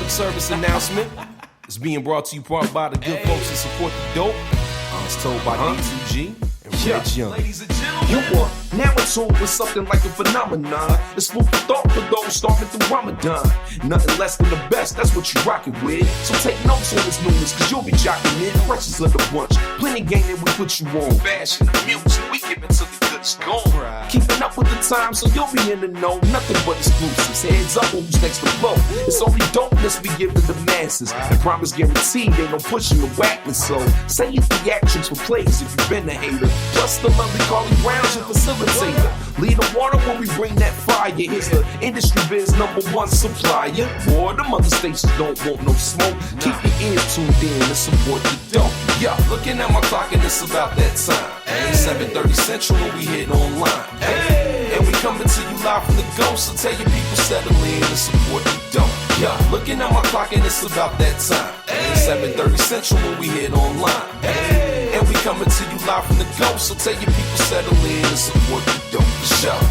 public service announcement is being brought to you by the good folks that support the dope. It's told by D2G and Red Young. Ladies and gentlemen, you are now in tune with something like a phenomenon. It's food for thought for those starving through Ramadan. Nothing less than the best, that's what you rockin' with. So take notes on this newness, cause you'll be jocking in. Precious of the bunch, plenty game that we put you on. Fashion, music, we give it to the goodest gone. Keeping up with the time, so you'll be in the know. Nothing but exclusives, heads up who's next to blow. It's only dopeness we give to the masses. And promise guaranteed, ain't no pushing the whackness. So say your theatrics for plays if you've been a hater. Plus the lovely Carly Brown's your facilitator. Lead the water when we bring that fire. Here's the industry biz #1 supplier. Boy, them other stations don't want no smoke. Keep your ears tuned in and support the dope. Yeah, looking at my clock and it's about that time. 7:30 Central when we hit online. And we coming to you live from the ghost. So tell your people settle in and support the dope. Yeah, looking at my clock and it's about that time. 7:30 Central when we hit online. And we coming to you live from the ghost. So tell your people settle in and support the dope for sure.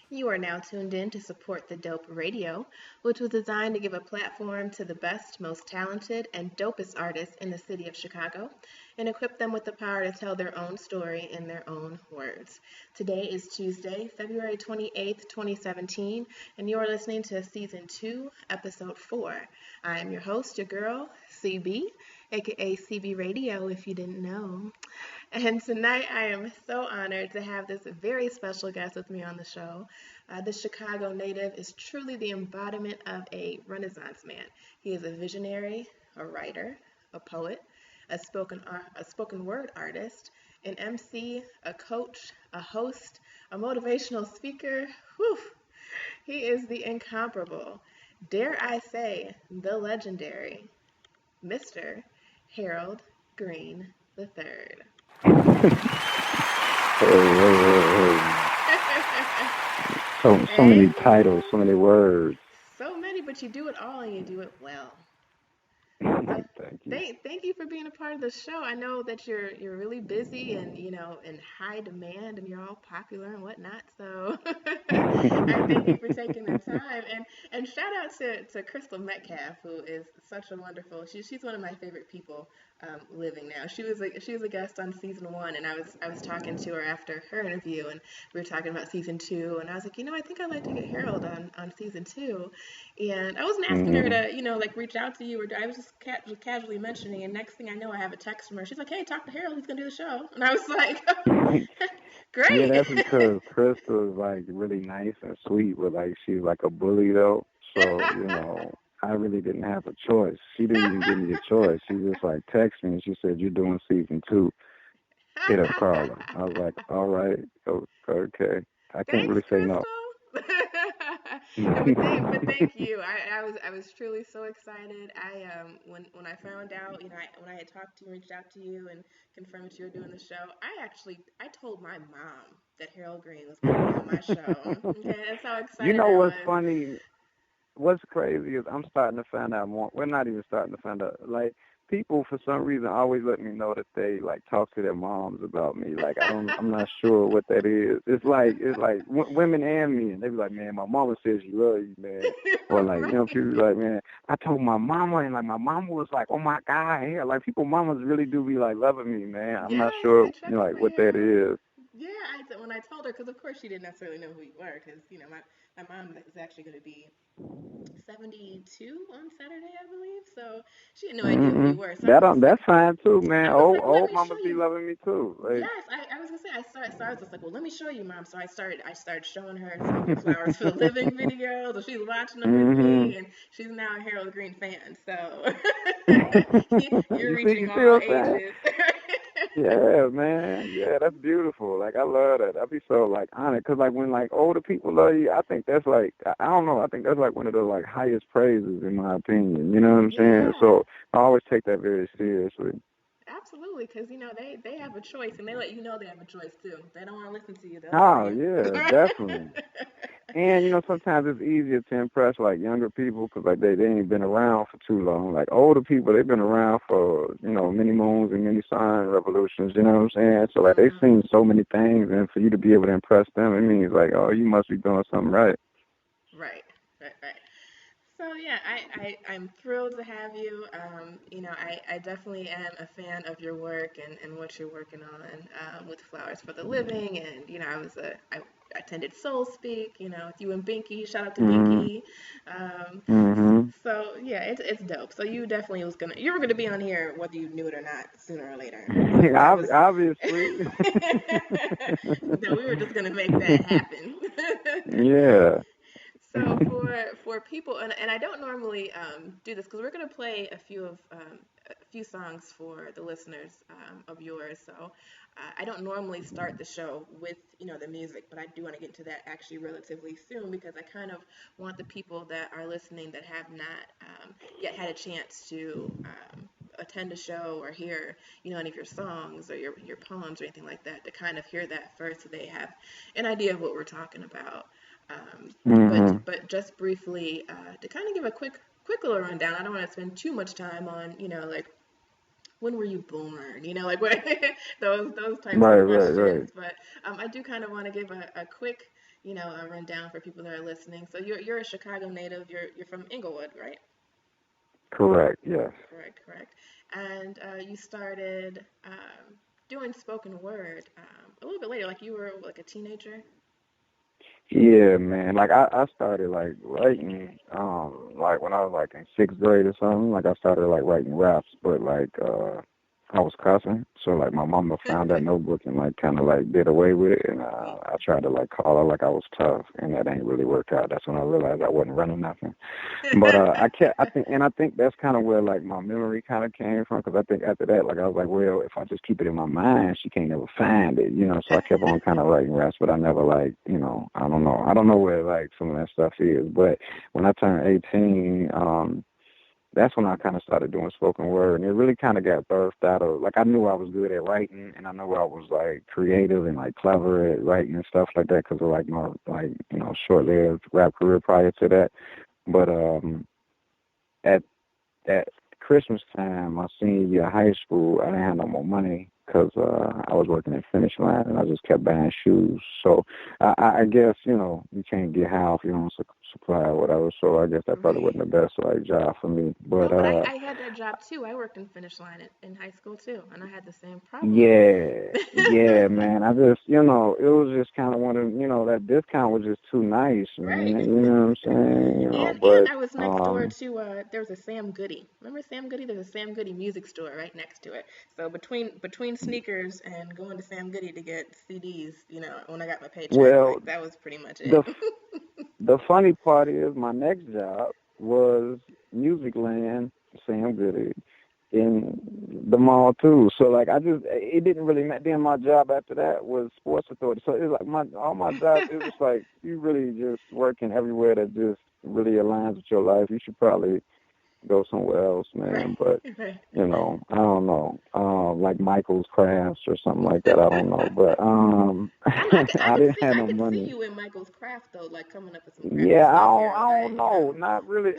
You are now tuned in to Support the Dope Radio, which was designed to give a platform to the best, most talented, and dopest artists in the city of Chicago and equip them with the power to tell their own story in their own words. Today is Tuesday, February 28th, 2017, and you are listening to Season 2, Episode 4. I am your host, your girl, CB, aka CB Radio, if you didn't know. And tonight I am so honored to have this very special guest with me on the show. This Chicago native is truly the embodiment of a Renaissance man. He is a visionary, a writer, a poet, a spoken word artist, an MC, a coach, a host, a motivational speaker. Whew. He is the incomparable, dare I say, the legendary, Mr. Harold Green III. Hey. So many titles, so many words. So many, but you do it all and you do it well. Thank you. Thank you for being a part of the show. I know that you're really busy and in high demand and you're all popular and whatnot. So I thank you for taking the time. And shout out to Crystal Metcalf, who is such a wonderful. She's one of my favorite people living now. She was a guest on Season 1, and I was talking to her after her interview, and we were talking about Season 2, and I was like, I think I'd like to get Harold on Season 2, and I wasn't asking her to reach out to you, or I was just casually mentioning, and next thing I know, I have a text from her. She's like, hey, talk to Harold, he's gonna do the show, and I was like, great. Yeah, that's because Crystal is like really nice and sweet, but like she's like a bully though, so I really didn't have a choice. She didn't even give me a choice. She just like texted me and she said, you're doing Season 2. Hit up Carla. I was like, all right, okay. I can't really say no. But thank you. I was truly so excited. When I found out, when I had talked to you, reached out to you, and confirmed that you were doing the show, I told my mom that Harold Green was going to be on my show. Okay, that's how excited. You know what's funny? What's crazy is I'm starting to find out more. We're not even starting to find out. Like, people for some reason always let me know that they like talk to their moms about me. Like, I'm not sure what that is. It's like women and men. They be like, man, my mama says she loves you, man. Or like, people be like, man, I told my mama, and like my mama was like, oh my God, yeah. Like, people mamas really do be like loving me, man. I'm not sure, what that is. Yeah, when I told her, because of course she didn't necessarily know who you were, because my mom is actually going to be 72 on Saturday, I believe. So she had no idea who you were. So that's fine too, man. Old mamas be loving me too. Like, yes, I was gonna say I was just like, well, let me show you, Mom. So I started showing her some Flowers for the Living videos, and she's watching them with me, and she's now a Harold Green fan. So you're reaching all ages. Yeah, man. Yeah, that's beautiful. Like, I love that. I'd be so, like, honored. Because, like, when, like, older people love you, I think that's, like, I don't know. I think that's, like, one of the, like, highest praises, in my opinion. You know what I'm saying? So I always take that very seriously. absolutely, because they have a choice, and they let you know they have a choice too. They don't want to listen to you, they'll tell Oh you. yeah, definitely. And sometimes it's easier to impress like younger people because like they ain't been around for too long. Like older people, they've been around for many moons and many sun revolutions. You know what I'm saying? So like they've seen so many things, and for you to be able to impress them, it means like, oh, you must be doing something right. Right, right. So yeah, I'm thrilled to have you. I definitely am a fan of your work and what you're working on with Flowers for the Living. And I attended Soul Speak. With you and Binky. Shout out to Mhm. Binky. Um, Mhm. so yeah, it's dope. So you were gonna be on here whether you knew it or not sooner or later. So that was Obviously. no, we were just gonna make that happen. Yeah. So for people, and I don't normally do this because we're going to play a few songs for the listeners of yours. So I don't normally start the show with the music, but I do want to get into that actually relatively soon because I kind of want the people that are listening that have not yet had a chance to attend a show or hear any of your songs or your poems or anything like that to kind of hear that first so they have an idea of what we're talking about. But Mhm. but just briefly to kind of give a quick little rundown. I don't want to spend too much time on like when were you born, like what those types Right, of right, right. questions. But I do kind of want to give a quick a rundown for people that are listening. So you're a Chicago native. You're from Inglewood, right? Correct. Yes. Correct. And you started doing spoken word a little bit later, like you were like a teenager. Yeah, man. Like I started like writing, like when I was like in sixth grade or something. Like I started like writing raps, but like I was cussing. So like my mama found that notebook and like kind of like did away with it, and I tried to like call her like I was tough, and that ain't really worked out. That's when I realized I wasn't running nothing. But I think that's kind of where like my memory kind of came from because I think after that, like I was like, well, if I just keep it in my mind, she can't never find it. So I kept on kind of writing raps, but I never like, I don't know where like some of that stuff is. But when I turned 18, that's when I kind of started doing spoken word, and it really kind of got birthed out of like I knew I was good at writing, and I knew I was like creative and like clever at writing and stuff like that because of like my like short-lived rap career prior to that. But at that Christmas time, my senior year of high school, I didn't have no more money because I was working at Finish Line and I just kept buying shoes. So I guess, you can't get high if you don't supply or whatever. So I guess that probably Right. wasn't the best like job for me. No, But but I had that job too. I worked in Finish Line in high school too, and I had the same problem. yeah, yeah, man. I just, it was just kind of one of, that discount was just too nice, Right. man. You know what I'm saying? And But I was next door to there was a Sam Goody. Remember Sam Goody? There's a Sam Goody music store right next to it. So between sneakers and going to Sam Goody to get CDs, when I got my paycheck, well, like that was pretty much it. the The funny part is my next job was Music Land, Sam Goody, in the mall too. So like it didn't really matter. Then my job after that was Sports Authority. So it's like all my jobs. It was like you really just working everywhere that just really aligns with your life. You should probably go somewhere else, Right. man. But Right. I don't know, like Michael's Crafts or something like that. I don't know, but I didn't have I no could see money. you in Michael's craft though, like coming up with some crafty Yeah, stuff here and I there, don't know. Not really.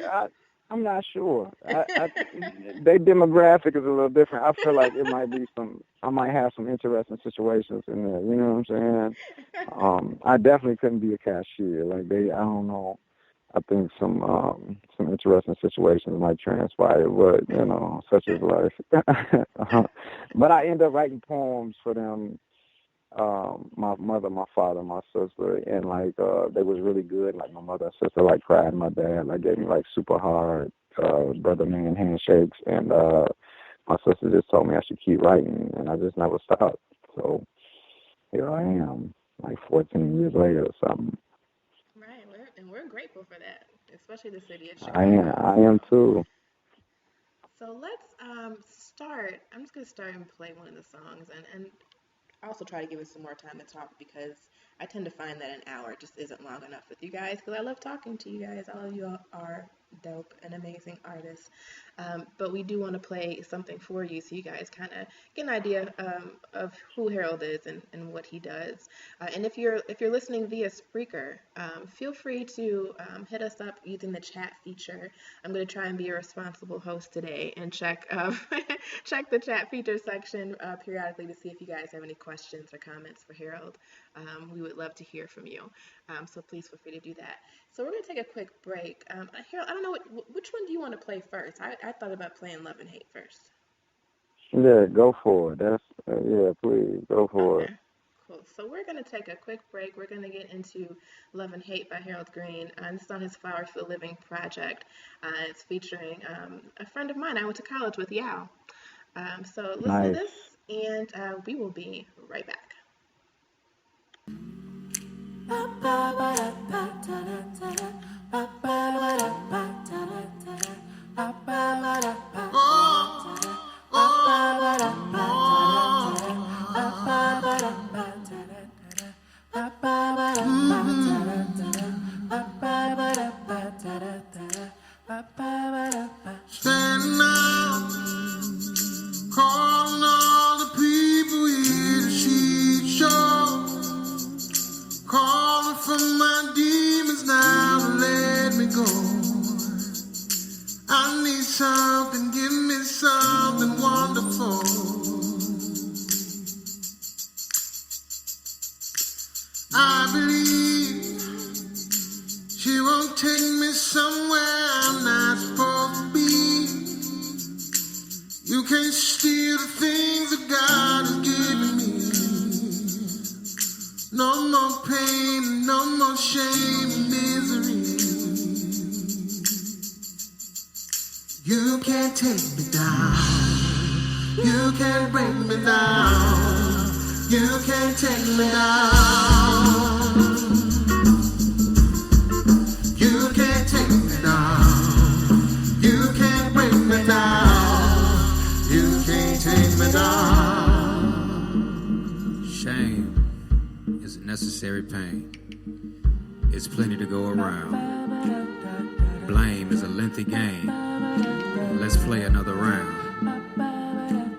I'm not sure. Their demographic is a little different. I feel like it might be I might have some interesting situations in there. You know what I'm saying? I definitely couldn't be a cashier. Like I don't know. I think some interesting situations might transpire, but such is life. But I end up writing poems for them, my mother, my father, my sister, and like they was really good. Like my mother and sister like cried my dad, like gave me like super hard brother man handshakes, and my sister just told me I should keep writing, and I just never stopped. So here I am, like 14 years later or something. Right. We're grateful for that, especially the city of I Chicago. am too. So let's start. I'm just gonna start and play one of the songs, and I also try to give us some more time to talk because I tend to find that an hour just isn't long enough with you guys because I love talking to you guys. All of you are dope and amazing artists. But we do want to play something for you so you guys kind of get an idea of who Harold is and what he does. And if you're listening via Spreaker, feel free to hit us up using the chat feature. I'm going to try and be a responsible host today and check check the chat feature section periodically to see if you guys have any questions or comments for Harold. We would love to hear from you. So please feel free to do that. So we're going to take a quick break. Harold, I don't know, which one do you want to play first? I thought about playing Love and Hate first. Yeah, go for it. That's yeah, please go for it. Cool. So we're going to take a quick break. We're going to get into Love and Hate by Harold Green. This is on his Flowers for the Living project. It's featuring a friend of mine I went to college with, Yao. So listen to this, and we will be right back. Stand now, calling all the people here to sheet show. Calling from my demons now to let me go. I need something, give me something wonderful. I believe she won't take me somewhere I'm not supposed to be. You can't steal the things that God has given me. No more pain, no more shame and misery. You can't take me down. You can't bring me down. You can't take me down. You can't take me down. You can't bring me down. You can't take me down. Shame is a necessary pain. It's plenty to go around. Blame is a lengthy game. Let's play another round.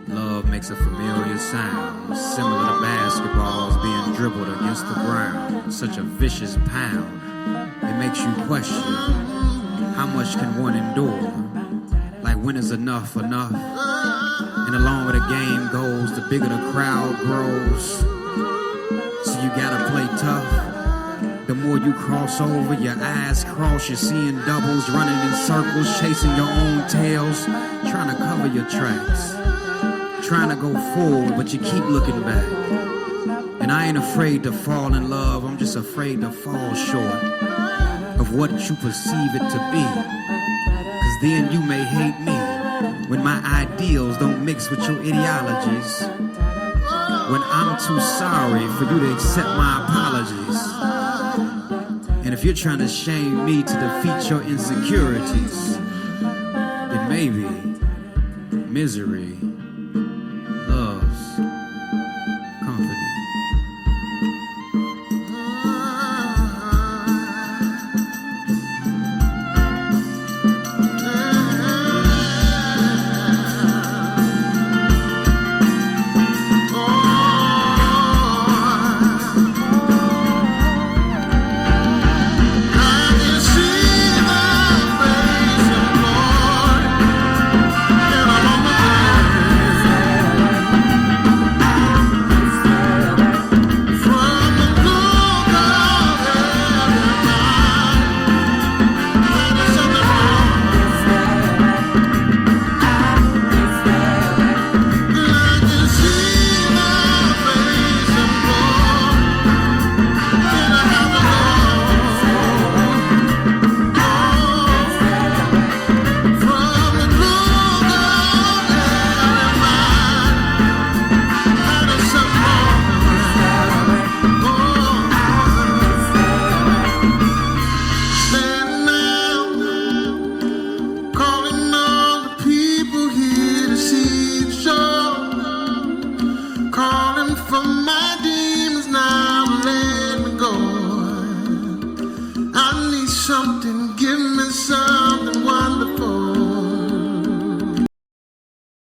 Love makes a familiar sound, similar to basketballs being dribbled against the ground. Such a vicious pound. It makes you question, how much can one endure? Like, when is enough enough? And the longer the game goes, the bigger the crowd grows. So you gotta play tough. The more you cross over, your eyes cross, you're seeing doubles, running in circles, chasing your own tails, trying to cover your tracks, trying to go forward, but you keep looking back. And I ain't afraid to fall in love, I'm just afraid to fall short of what you perceive it to be. Cause then you may hate me when my ideals don't mix with your ideologies, when I'm too sorry for you to accept my apologies. And if you're trying to shame me to defeat your insecurities, then maybe misery loves